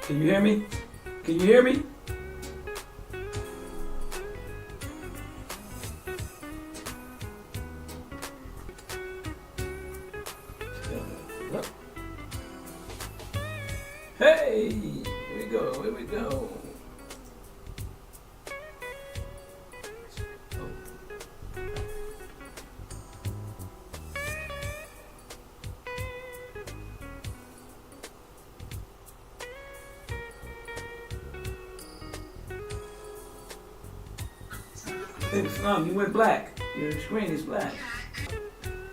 Can you hear me? Can you hear me? Hey, here we go, here we go. You went black. Your screen is black.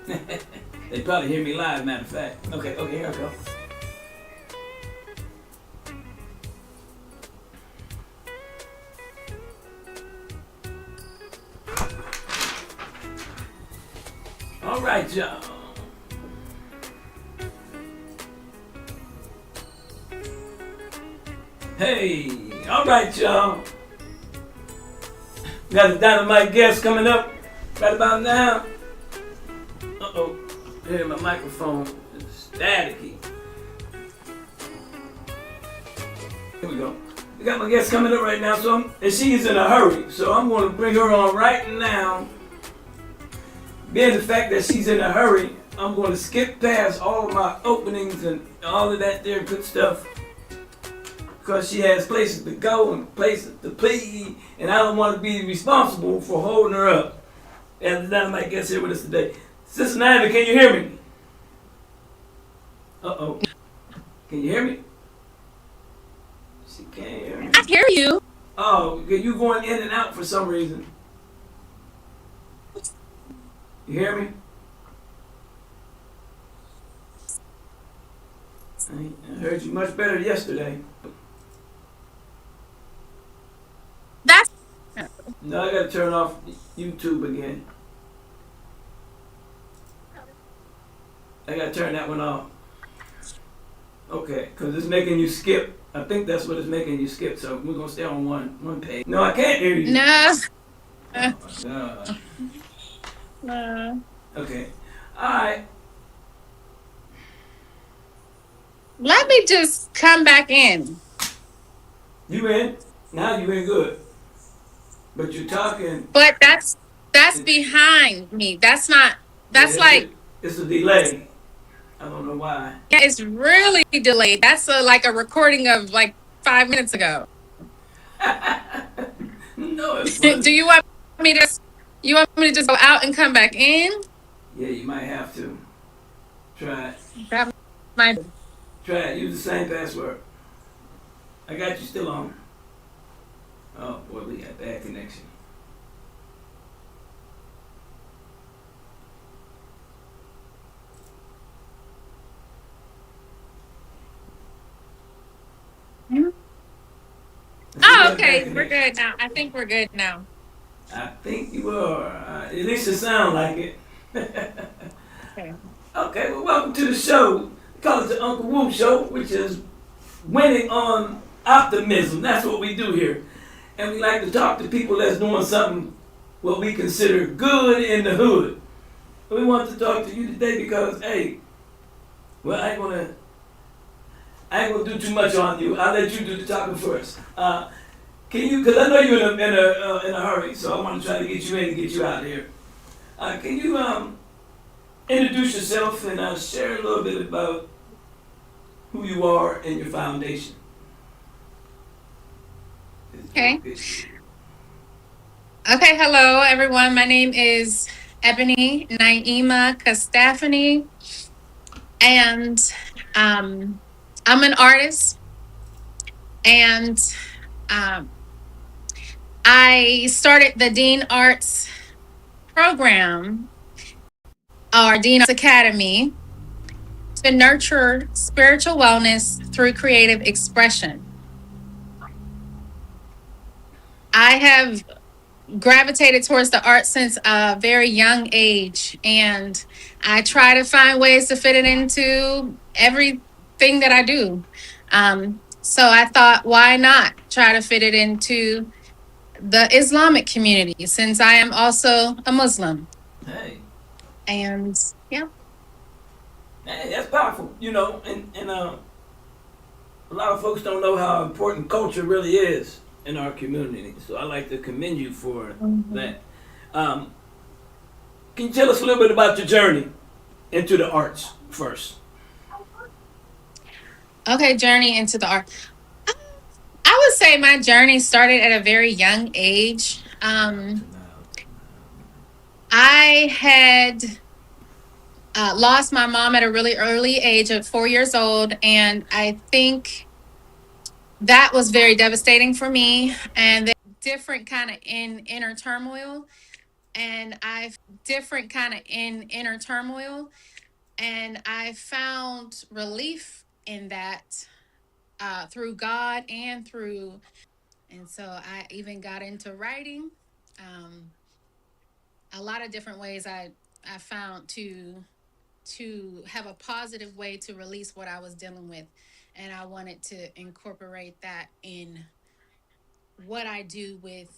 They probably hear me live, matter of fact. Okay, here I go. All right, y'all. Hey, all right, y'all. Got a dynamite guest coming up right about now. Uh-oh, I hear my microphone is staticky. Here we go. We got my guest coming up right now, and she's in a hurry, so I'm going to bring her on right now. Being the fact that she's in a hurry, I'm going to skip past all of my openings and all of that there good stuff, because she has places to go and places to be, and I don't want to be responsible for holding her up. And the dynamite gets here with us today. Sister Naima, can you hear me? Uh-oh. Can you hear me? She can't hear me. I hear you. Oh, you going in and out for some reason. You hear me? I heard you much better yesterday. That's No, I gotta turn off YouTube again. I gotta turn that one off. Okay, because it's making you skip. I think that's what it's making you skip, so we're gonna stay on one page. No, I can't hear you. no. Oh my God. No. Okay. Alright. Let me just come back in. You in? Now you in good. But you're talking. But that's behind me. That's not. That's Yeah, like it's a delay. I don't know why. yeah, it's really delayed. That's like a recording of like 5 minutes ago. No, it Do wasn't. you want me to? You want me to just go out and come back in? Yeah, you might have to. Try it. That might. Try it. Use the same password. I got you still on. Oh boy, we got bad connection. Oh, okay. We're good now. I think we're good now. I think you are. At least it sounds like it. Okay. Okay, well, welcome to the show. We call it the Unk Woo Show, which is winning on optimism. That's what we do here. And we like to talk to people that's doing something what we consider good in the hood. We want to talk to you today because, hey, well, I ain't gonna do too much on you. I'll let you do the talking first. Can you? Because I know you're in a hurry, so I want to try to get you in and get you out of here. Can you introduce yourself and share a little bit about who you are and your foundation? Okay. Okay. Hello, everyone. My name is Ebony Naima Kastafany, and I'm an artist, and um, I started the Dean Arts program, or Dean Arts Academy, to nurture spiritual wellness through creative expression. I have gravitated towards the arts since a very young age, and I try to find ways to fit it into everything that I do. So I thought, why not try to fit it into the Islamic community, since I am also a Muslim? Hey, And yeah. hey, that's powerful. You know, and A lot of folks don't know how important culture really is in our community. So I like to commend you for Mhm. that. Um, can you tell us a little bit about your journey into the arts first? Okay, journey into the art. I would say my journey started at a very young age. I had lost my mom at a really early age of 4 years old, and I think that was very devastating for me. And different kind of in inner turmoil, and I've different kind of in inner turmoil, and I found relief in that through God and through, and so I even got into writing. Um, a lot of different ways I found to have a positive way to release what I was dealing with, and I wanted to incorporate that in what I do with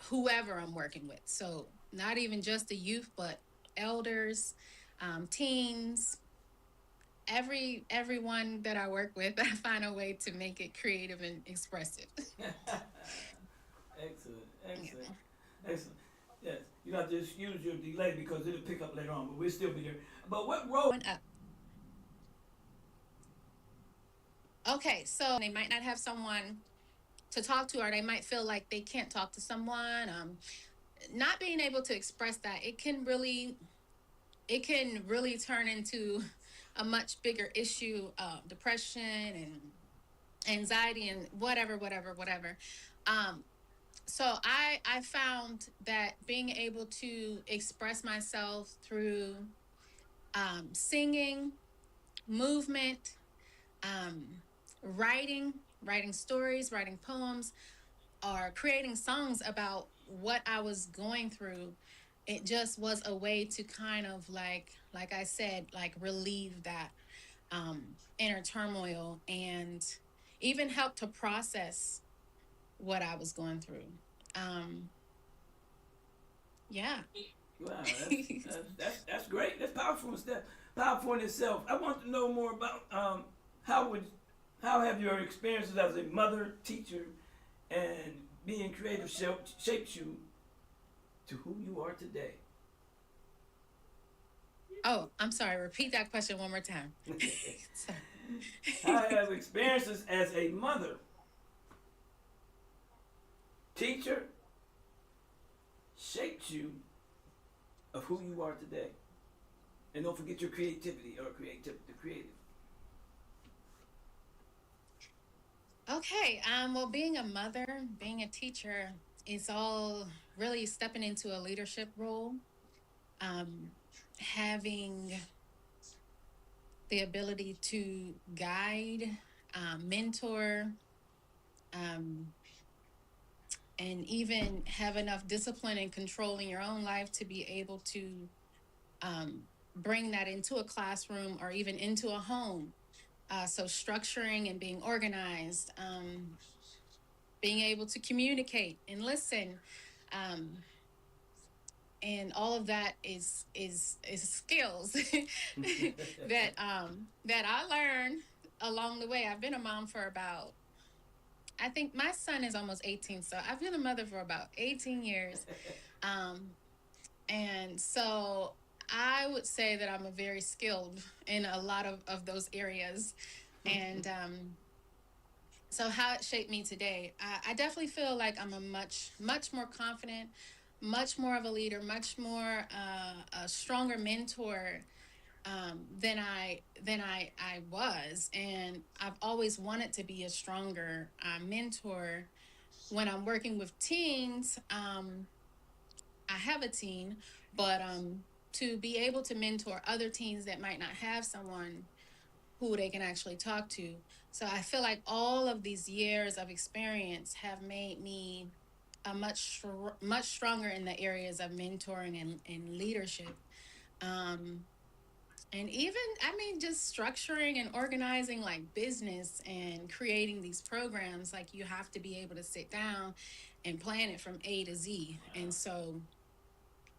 whoever I'm working with. So not even just the youth, but elders, teens, everyone that I work with. I find a way to make it creative and expressive. Excellent, Yeah. excellent, excellent. Yes, you have to just use your delay because it'll pick up later on, but we'll still be there. But what role? Okay, so they might not have someone to talk to, or they might feel like they can't talk to someone. Not being able to express that, it can really turn into a much bigger issue, depression and anxiety and whatever. Um, so I found that being able to express myself through singing, movement, um, writing, writing stories, writing poems, or creating songs about what I was going through, it just was a way to kind of like I said, like relieve that inner turmoil and even help to process what I was going through. Um, yeah. Wow, that's great. That's powerful and stuff. Powerful in itself. I want to know more about how would how have your experiences as a mother, teacher, and being creative shaped you to who you are today. Oh, I'm sorry. Repeat that question one more time. Sorry. How have experiences as a mother, teacher, shaped you of who you are today? And don't forget your creativity or the creative. Okay. Well, being a mother, being a teacher, is all really stepping into a leadership role. Um, having the ability to guide, mentor, um, and even have enough discipline and control in your own life to be able to um, bring that into a classroom or even into a home. So structuring and being organized, being able to communicate and listen, um, and all of that is skills that I learned along the way. I've been a mom for about, I think my son is almost 18, so I've been a mother for about 18 years. Um, and so I would say that I'm a very skilled in a lot of those areas. And so how it shaped me today, I definitely feel like I'm a much more confident, much more of a leader, much more a stronger mentor than I was, and I've always wanted to be a stronger mentor when I'm working with teens. I have a teen, but to be able to mentor other teens that might not have someone who they can actually talk to. So I feel like all of these years of experience have made me a much stronger in the areas of mentoring and leadership. Um, and even, I mean, just structuring and organizing like business and creating these programs, like you have to be able to sit down and plan it from A to Z. And so,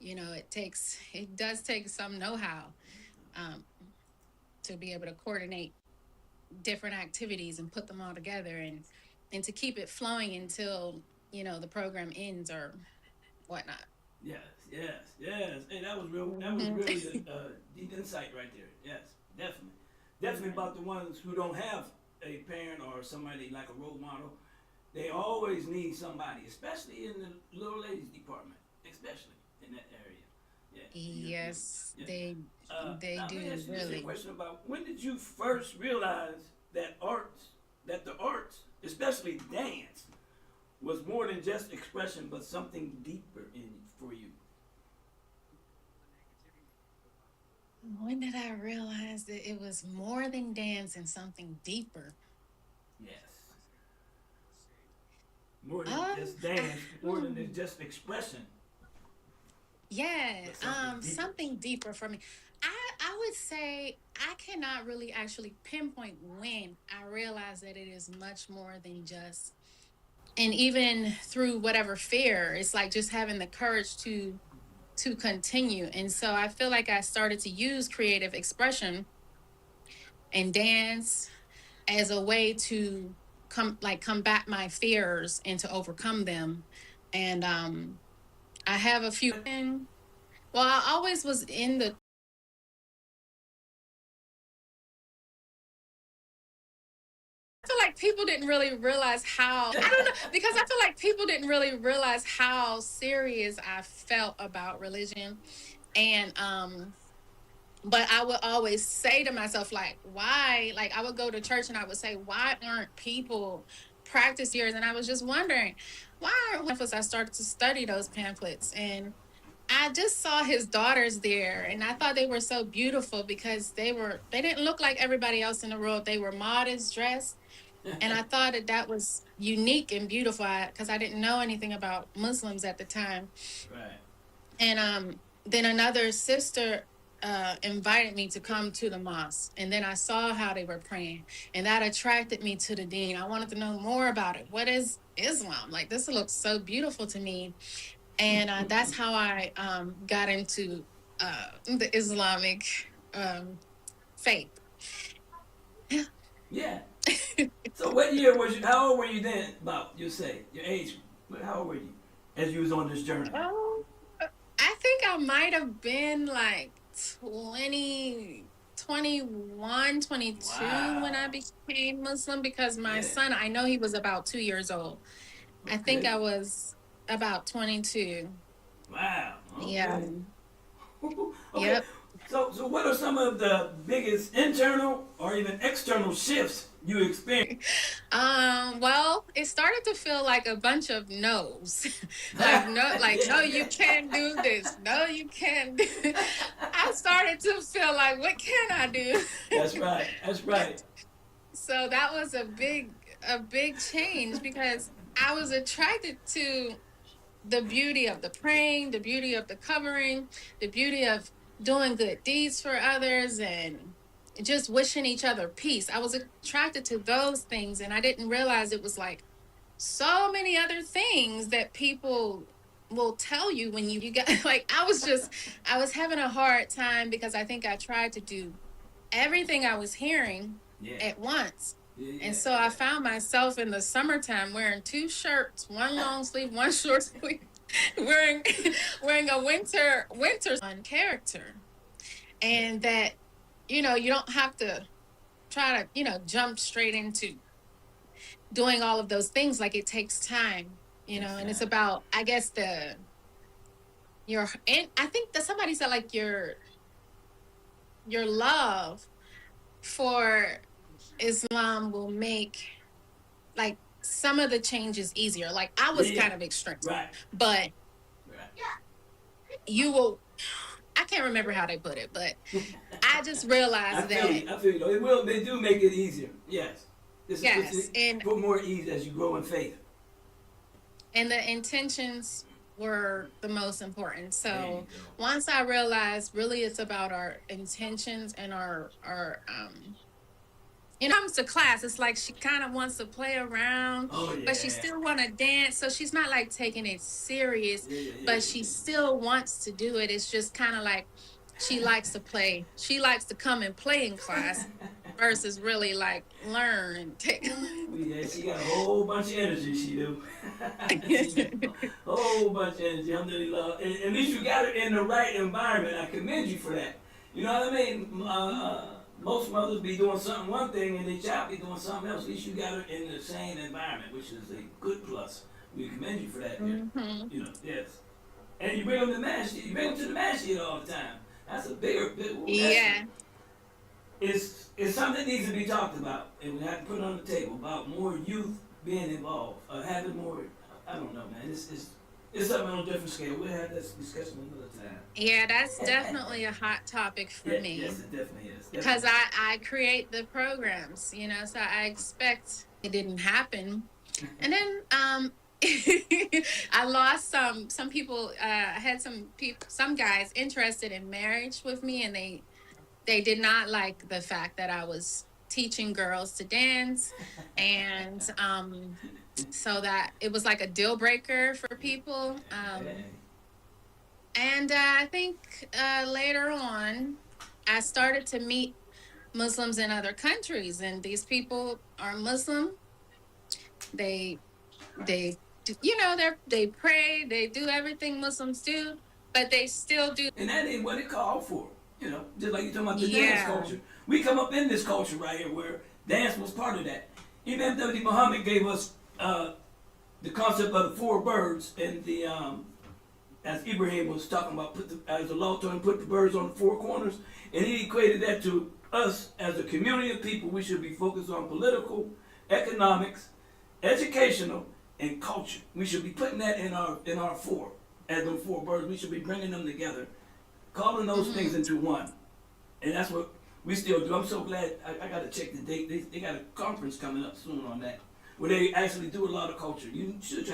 it does take some know-how um, to be able to coordinate different activities and put them all together, and to keep it flowing until the program ends or whatnot. Yes, yes, yes. Hey, that was real. That was Hmm. really a deep insight right there. Yes, definitely, definitely about the ones who don't have a parent or somebody like a role model. They always need somebody, especially in the little ladies department, especially in that area. Yeah, you agree. Yes, Yeah. they Now let me do ask you this here really. question about when did you first realize that the arts, especially dance, was more than just expression, but something deeper in for you? When did I realize that it was more than dance and something deeper? Yes. More than Um, just dance, more than hmm. just expression, Yeah, but something deeper. something deeper for me. I would say I cannot really actually pinpoint when I realized that it is much more than just, and even through whatever fear, it's like just having the courage to continue. And so I feel like I started to use creative expression and dance as a way to combat my fears and to overcome them. And I have a few. Well, I always was in the. I feel like people didn't really realize how. I don't know, because I feel like people didn't really realize how serious I felt about religion. And but I would always say to myself, like, why? Like, I would go to church and I would say, why aren't people practice years? And I was just wondering, why aren't pamphlets? I started to study those pamphlets, and I just saw his daughters there, and I thought they were so beautiful because they didn't look like everybody else in the world. They were modest dressed, and I thought that that was unique and beautiful because I didn't know anything about Muslims at the time. Right. And then another sister invited me to come to the mosque, and then I saw how they were praying, and that attracted me to the deen. I wanted to know more about it. What is Islam? Like, this looks so beautiful to me, and that's how I got into the Islamic um, faith. Yeah. Yeah. So what year was you? How old were you then? About you say your age. How old were you as you was on this journey? Oh, I think I might have been like 20, 21, 22 when I Wow. became Muslim, because my Yeah. son, I know he was about 2 years old. I think Okay. I was about 22. Wow. Yeah. Okay. Okay. Yep. So what are some of the biggest internal or even external shifts you experienced? Well, it started to feel like a bunch of no's. Like, no, like, no, Yeah. you Yeah. can't do this. No, you can't do. I started to feel like, what can I do? That's right. That's right. So that was a big change, because I was attracted to the beauty of the praying, the beauty of the covering, the beauty of doing good deeds for others, and just wishing each other peace. I was attracted to those things, and I didn't realize it was like so many other things that people will tell you when you got like, I was having a hard time because I think I tried to do everything I was hearing Yeah. at once. Yeah. And Yeah. so I Yeah. found myself in the summertime wearing two shirts, one long sleeve, one short sleeve, wearing wearing a winter character. And that, you don't have to try to, jump straight into doing all of those things. Like, it takes time, Takes and it's time. about, I guess, and I think that somebody said, like, your love for Islam will make, like, some of the changes easier. Like, I Yeah. was kind Yeah. of extreme, Right. but Right. you will, I can't remember how they put it, but I just realized I feel that, you. I feel you. It will. They do make it easier. Yes. This puts yes, it and put more ease as you grow in faith. the intentions were the most important. There you So go. once I realized, really, it's about our intentions and our comes to class, it's like she kind of wants to play around, Oh but she yeah. still want to dance. So she's not like taking it serious, Yeah. Yeah. Yeah. but Yeah. she Yeah. still wants to do it. It's just kind of like she likes to play. She likes to come and play in class. versus really like learn and take. Yeah, she got a whole bunch of energy, she do. She do. Whole bunch of energy, alhamdulillah. And at least you got her in the right environment. I commend you for that. You know what I mean? Most mothers be doing something one thing and their child be doing something else. At least you got her in the same environment, which is a good plus. We commend you for that. Hmm. You know, yes. And you bring them to masjid. You bring them to the masjid all the time. That's a big. Yeah. It's something that needs to be talked about, and we have to put it on the table about more youth being involved, having more. I don't know, man. It's something on a different scale. We'll have this discussion another time. Yeah, that's definitely a hot topic for Yeah, me. yes, it definitely is. Because Definitely. I create the programs, you know, so I expect it didn't happen. And then I lost some people. I had some guys interested in marriage with me, and they did not like the fact that I was teaching girls to dance, and so that it was like a deal breaker for people. Hey. And I think later on, I started to meet Muslims in other countries, and these people are Muslim. They you know, they pray, they do everything Muslims do, but they still do. And that ain't what it called for. You know, just like you're talking about the dance Yeah. culture. We come up in this culture right here where dance was part of that. Imam W. Muhammad gave us the concept of the four birds and the as Ibrahim was talking about, as Allah told him, put the birds on the four corners, and he equated that to us as a community of people. We should be focused on political, economics, educational, and culture. We should be putting that in our four, as them four birds. We should be bringing them together, calling those things into one, and that's what we still do. I'm so glad. I got to check the date. They got a conference coming up soon on that, where they actually do a lot of culture. You should try